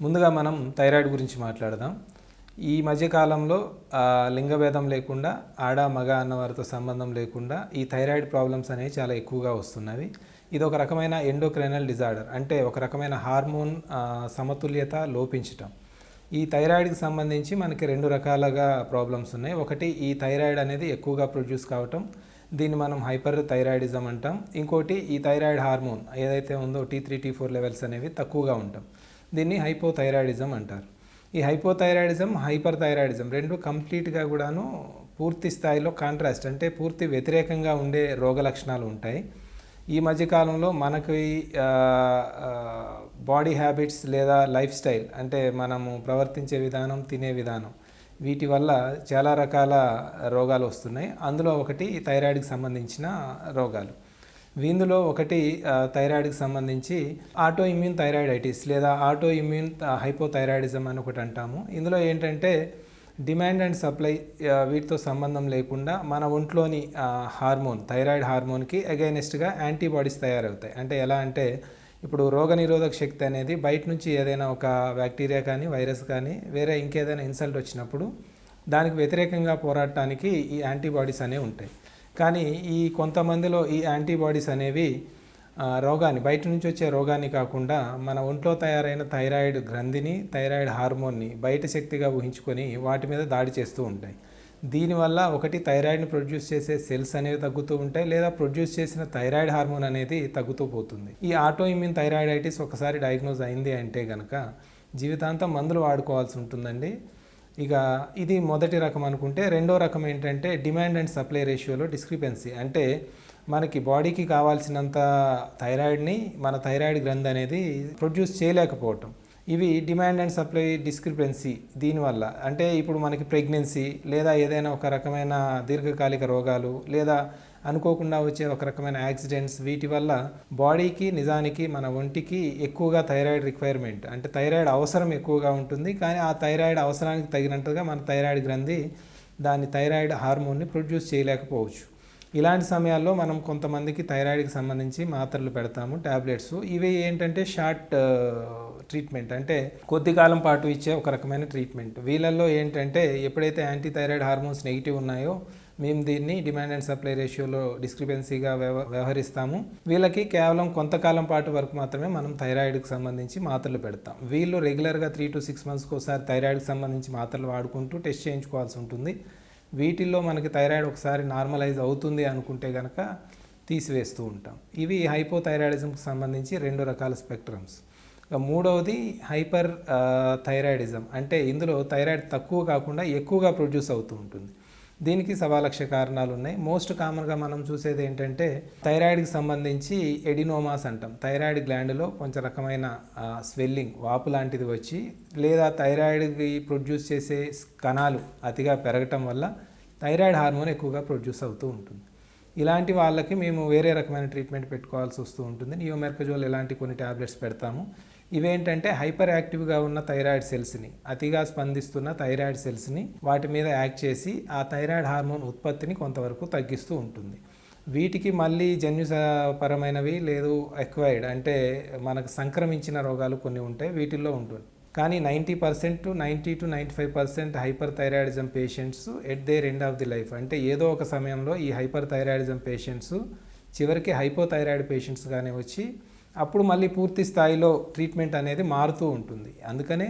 ముందుగా మనం థైరాయిడ్ గురించి మాట్లాడదాం. ఈ మధ్యకాలంలో లింగభేదం లేకుండా ఆడ మగ అన్నవారితో సంబంధం లేకుండా ఈ థైరాయిడ్ ప్రాబ్లమ్స్ అనేవి చాలా ఎక్కువగా వస్తున్నవి. ఇది ఒక రకమైన ఎండోక్రైనల్ డిజార్డర్, అంటే ఒక రకమైన హార్మోన్ సమతుల్యత లోపించటం. ఈ థైరాయిడ్కి సంబంధించి మనకి రెండు రకాలుగా ప్రాబ్లమ్స్ ఉన్నాయి. ఒకటి, ఈ థైరాయిడ్ అనేది ఎక్కువగా ప్రొడ్యూస్ కావటం, దీన్ని మనం హైపర్ థైరాయిడిజం అంటాం. ఇంకోటి, ఈ థైరాయిడ్ హార్మోన్ ఏదైతే ఉందో T3 T4 లెవెల్స్ అనేవి తక్కువగా ఉంటాం, దీన్ని హైపోథైరాయిడిజం అంటారు. ఈ హైపోథైరాయిడిజం, హైపర్ థైరాయిడిజం రెండు కంప్లీట్గా కూడాను పూర్తి స్థాయిలో కాంట్రాస్ట్, అంటే పూర్తి వ్యతిరేకంగా ఉండే రోగ లక్షణాలు ఉంటాయి. ఈ మధ్యకాలంలో మనకి బాడీ హ్యాబిట్స్ లేదా లైఫ్ స్టైల్, అంటే మనము ప్రవర్తించే విధానం, తినే విధానం, వీటి వల్ల చాలా రకాల రోగాలు వస్తున్నాయి. అందులో ఒకటి థైరాయిడ్కి సంబంధించిన రోగాలు. వీందులో ఒకటి థైరాయిడ్కి సంబంధించి ఆటో ఇమ్యూన్ థైరాయిడైటిస్ లేదా ఆటో ఇమ్యూన్ హైపోథైరాయిడిజం అని ఒకటి అంటాము. ఇందులో ఏంటంటే డిమాండ్ అండ్ సప్లై వీటితో సంబంధం లేకుండా మన ఒంట్లోని హార్మోన్, థైరాయిడ్ హార్మోన్కి అగైనెస్ట్గా యాంటీబాడీస్ తయారవుతాయి. అంటే ఎలా అంటే, ఇప్పుడు రోగనిరోధక శక్తి అనేది బయట నుంచి ఏదైనా ఒక బ్యాక్టీరియా కానీ, వైరస్ కానీ, వేరే ఇంకేదైనా ఇన్సల్ట్ వచ్చినప్పుడు దానికి వ్యతిరేకంగా పోరాడటానికి ఈ యాంటీబాడీస్ అనేవి ఉంటాయి. కానీ ఈ కొంతమందిలో ఈ యాంటీబాడీస్ అనేవి రోగాన్ని, బయట నుంచి వచ్చే రోగాన్ని కాకుండా మన ఒంట్లో తయారైన థైరాయిడ్ గ్రంథిని, థైరాయిడ్ హార్మోన్ని బయట శక్తిగా ఊహించుకొని వాటి మీద దాడి చేస్తూ ఉంటాయి. దీనివల్ల ఒకటి, థైరాయిడ్ని ప్రొడ్యూస్ చేసే సెల్స్ అనేవి తగ్గుతూ ఉంటాయి, లేదా ప్రొడ్యూస్ చేసిన థైరాయిడ్ హార్మోన్ అనేది తగ్గుతూ పోతుంది. ఈ ఆటో ఇమ్యూన్ థైరాయిడైటిస్ ఒకసారి డయాగ్నోజ్ అయింది అంటే కనుక జీవితాంతం మందులు వాడుకోవాల్సి ఉంటుందండి. ఇక ఇది మొదటి రకం అనుకుంటే, రెండో రకం ఏంటంటే డిమాండ్ అండ్ సప్లై రేషియోలో డిస్క్రిపెన్సీ. అంటే మనకి బాడీకి కావాల్సినంత థైరాయిడ్ని మన థైరాయిడ్ గ్రంథి అనేది ప్రొడ్యూస్ చేయలేకపోవటం. ఇవి డిమాండ్ అండ్ సప్లై డిస్క్రిపెన్సీ. దీనివల్ల అంటే ఇప్పుడు మనకి ప్రెగ్నెన్సీ లేదా ఏదైనా ఒక రకమైన దీర్ఘకాలిక రోగాలు లేదా అనుకోకుండా వచ్చే ఒక రకమైన యాక్సిడెంట్స్, వీటి వల్ల బాడీకి, నిజానికి మన ఒంటికి ఎక్కువగా థైరాయిడ్ రిక్వైర్మెంట్, అంటే థైరాయిడ్ అవసరం ఎక్కువగా ఉంటుంది. కానీ ఆ థైరాయిడ్ అవసరానికి తగినట్టుగా మన థైరాయిడ్ గ్రంథి దాని థైరాయిడ్ హార్మోన్ని ప్రొడ్యూస్ చేయలేకపోవచ్చు. ఇలాంటి సమయాల్లో మనం కొంతమందికి థైరాయిడ్కి సంబంధించి మాత్రలు పెడతాము, ట్యాబ్లెట్స్. ఇవి ఏంటంటే షార్ట్ ట్రీట్మెంట్, అంటే కొద్ది కాలం పాటు ఇచ్చే ఒక రకమైన ట్రీట్మెంట్. వీళ్ళల్లో ఏంటంటే ఎప్పుడైతే యాంటీ థైరాయిడ్ హార్మోన్స్ నెగిటివ్ ఉన్నాయో మేము దీన్ని డిమాండ్ అండ్ సప్లై రేషియోలో డిస్క్రిపెన్సీగా వ్యవహరిస్తాము. వీళ్ళకి కేవలం కొంతకాలం పాటు వరకు మాత్రమే మనం థైరాయిడ్కి సంబంధించి మాత్రలు పెడతాం. వీళ్ళు రెగ్యులర్గా 3 to 6 monthsకి ఒకసారి థైరాయిడ్కి సంబంధించి మాత్రలు వాడుకుంటూ టెస్ట్ చేయించుకోవాల్సి ఉంటుంది. వీటిల్లో మనకి థైరాయిడ్ ఒకసారి నార్మలైజ్ అవుతుంది అనుకుంటే కనుక తీసివేస్తూ ఉంటాం. ఇవి హైపోథైరాయిడిజంకి సంబంధించి రెండు రకాల స్పెక్ట్రమ్స్. మూడవది హైపర్ థైరాయిడిజం, అంటే ఇందులో థైరాయిడ్ తక్కువ కాకుండా ఎక్కువగా ప్రొడ్యూస్ అవుతూ ఉంటుంది. దీనికి 1,00,000 కారణాలు ఉన్నాయి. మోస్ట్ కామన్గా మనం చూసేది ఏంటంటే థైరాయిడ్కి సంబంధించి ఎడినోమాస్ అంటాం. థైరాయిడ్ గ్లాండ్లో కొంచెం రకమైన స్వెల్లింగ్, వాపు లాంటిది వచ్చి, లేదా థైరాయిడ్కి ప్రొడ్యూస్ చేసే కణాలు అతిగా పెరగటం వల్ల థైరాయిడ్ హార్మోన్ ఎక్కువగా ప్రొడ్యూస్ అవుతూ ఉంటుంది. ఇలాంటి వాళ్ళకి మేము వేరే రకమైన ట్రీట్మెంట్ పెట్టుకోవాల్సి వస్తూ ఉంటుంది. నియోమెర్కజోల్ ఇలాంటి కొన్ని ట్యాబ్లెట్స్ పెడతాము. ఇవేంటంటే హైపర్ యాక్టివ్గా ఉన్న థైరాయిడ్ సెల్స్ని, అతిగా స్పందిస్తున్న థైరాయిడ్ సెల్స్ని వాటి మీద యాక్ట్ చేసి ఆ థైరాయిడ్ హార్మోన్ ఉత్పత్తిని కొంతవరకు తగ్గిస్తూ ఉంటుంది. వీటికి మళ్ళీ జన్యుపరమైనవి లేదు ఎక్వైర్డ్, అంటే మనకు సంక్రమించిన రోగాలు కొన్ని ఉంటాయి, వీటిల్లో ఉంటుంది. కానీ 90% to 95% hyperthyroidism patients at their end of the life, అంటే ఏదో ఒక సమయంలో ఈ హైపర్ థైరాయిడిజం పేషెంట్స్ చివరికి హైపోథైరాయిడ్ పేషెంట్స్గానే వచ్చి అప్పుడు మళ్ళీ పూర్తి స్థాయిలో ట్రీట్మెంట్ అనేది మారుతూ ఉంటుంది. అందుకనే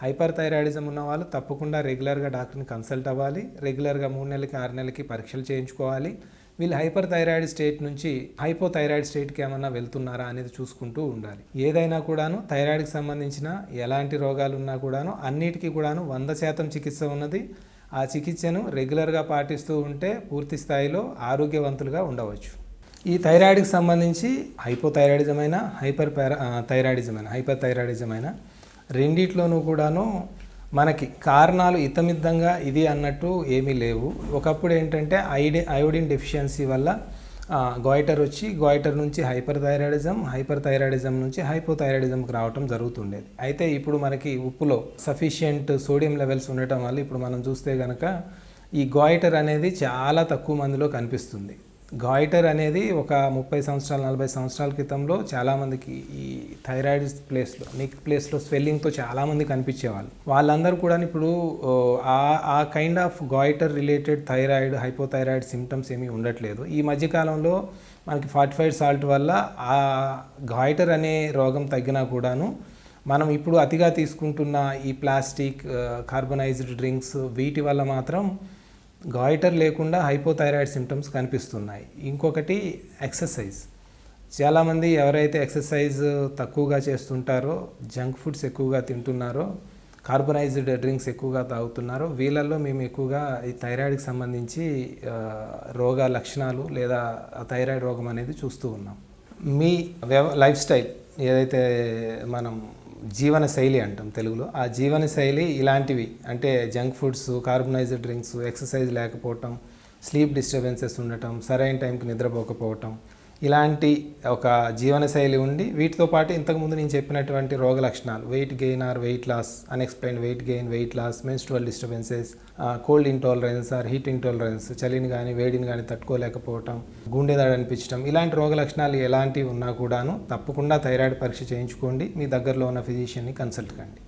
హైపర్ థైరాయిడిజం ఉన్న వాళ్ళు తప్పకుండా రెగ్యులర్గా డాక్టర్ని కన్సల్ట్ అవ్వాలి. రెగ్యులర్గా 3 నెలలకి 6 నెలలకి పరీక్షలు చేయించుకోవాలి. వీళ్ళు హైపర్ థైరాయిడ్ స్టేట్ నుంచి హైపోథైరాయిడ్ స్టేట్కి ఏమన్నా వెళ్తున్నారా అనేది చూసుకుంటూ ఉండాలి. ఏదైనా కూడాను థైరాయిడ్కి సంబంధించిన ఎలాంటి రోగాలు ఉన్నా కూడాను అన్నిటికీ కూడాను 100% చికిత్స ఉన్నది. ఆ చికిత్సను రెగ్యులర్గా పాటిస్తూ ఉంటే పూర్తి స్థాయిలో ఆరోగ్యవంతులుగా ఉండవచ్చు. ఈ థైరాయిడ్కి సంబంధించి హైపోథైరాయిడిజమైన, హైపర్ థైరాయిడిజమైన రెండిట్లోనూ కూడాను మనకి కారణాలు ఇతమిద్దంగా ఇది అన్నట్టు ఏమీ లేవు. ఒకప్పుడు ఏంటంటే అయోడిన్ డెఫిషియన్సీ వల్ల గాయిటర్ వచ్చి, గాయిటర్ నుంచి హైపర్ థైరాయిడిజం నుంచి హైపోథైరాయిడిజంకి రావటం జరుగుతుండేది. అయితే ఇప్పుడు మనకి ఉప్పులో సఫిషియంట్ సోడియం లెవెల్స్ ఉండటం వల్ల ఇప్పుడు మనం చూస్తే కనుక ఈ గాయిటర్ అనేది చాలా తక్కువ మందిలో కనిపిస్తుంది. గాయిటర్ అనేది ఒక 30 సంవత్సరాలు 40 సంవత్సరాల క్రితంలో చాలామందికి ఈ థైరాయిడ్ ప్లేస్లో నెక్ ప్లేస్లో స్వెల్లింగ్తో చాలామంది కనిపించేవాళ్ళు. వాళ్ళందరూ కూడా ఇప్పుడు ఆ kind of goitre related thyroid hypothyroid symptoms ఏమీ ఉండట్లేదు. ఈ మధ్యకాలంలో మనకి ఫార్టిఫైడ్ సాల్ట్ వల్ల ఆ గాయిటర్ అనే రోగం తగ్గినా కూడాను మనం ఇప్పుడు అతిగా తీసుకుంటున్న ఈ ప్లాస్టిక్ కార్బనైజ్డ్ డ్రింక్స్ వీటి వల్ల మాత్రం గాయిటర్ లేకుండా హైపోథైరాయిడ్ సిమ్టమ్స్ కనిపిస్తున్నాయి. ఇంకొకటి ఎక్సర్సైజ్. చాలామంది ఎవరైతే ఎక్సర్సైజ్ తక్కువగా చేస్తుంటారో, జంక్ ఫుడ్స్ ఎక్కువగా తింటున్నారో, కార్బనైజ్డ్ డ్రింక్స్ ఎక్కువగా తాగుతున్నారో వీళ్ళల్లో మేము ఎక్కువగా ఈ థైరాయిడ్కి సంబంధించి రోగ లక్షణాలు లేదా థైరాయిడ్ రోగం అనేది చూస్తూ ఉన్నాం. మీ లైఫ్ స్టైల్ ఏదైతే మనం జీవన శైలి అంటాం తెలుగులో, ఆ జీవన శైలి ఇలాంటివి అంటే junk foods, carbonised drinks, exercise లేకపోవటం, స్లీప్ డిస్టర్బెన్సెస్ ఉండటం, సరైన టైంకి నిద్రపోకపోవటం, ఇలాంటి ఒక జీవన శైలి ఉండి వీటితో పాటు ఇంతకుముందు నేను చెప్పినటువంటి రోగ లక్షణాలు weight gain or weight loss, unexplained weight gain, weight loss, menstrual disturbances, cold intolerance or heat intolerance, చలిని కానీ వేడిని కానీ తట్టుకోలేకపోవటం, గుండె దడ అనిపించడం, ఇలాంటి రోగ లక్షణాలు ఎలాంటివి ఉన్నా కూడాను తప్పకుండా థైరాయిడ్ పరీక్ష చేయించుకోండి. మీ దగ్గరలో ఉన్న ఫిజిషియన్ని కన్సల్ట్ కండి.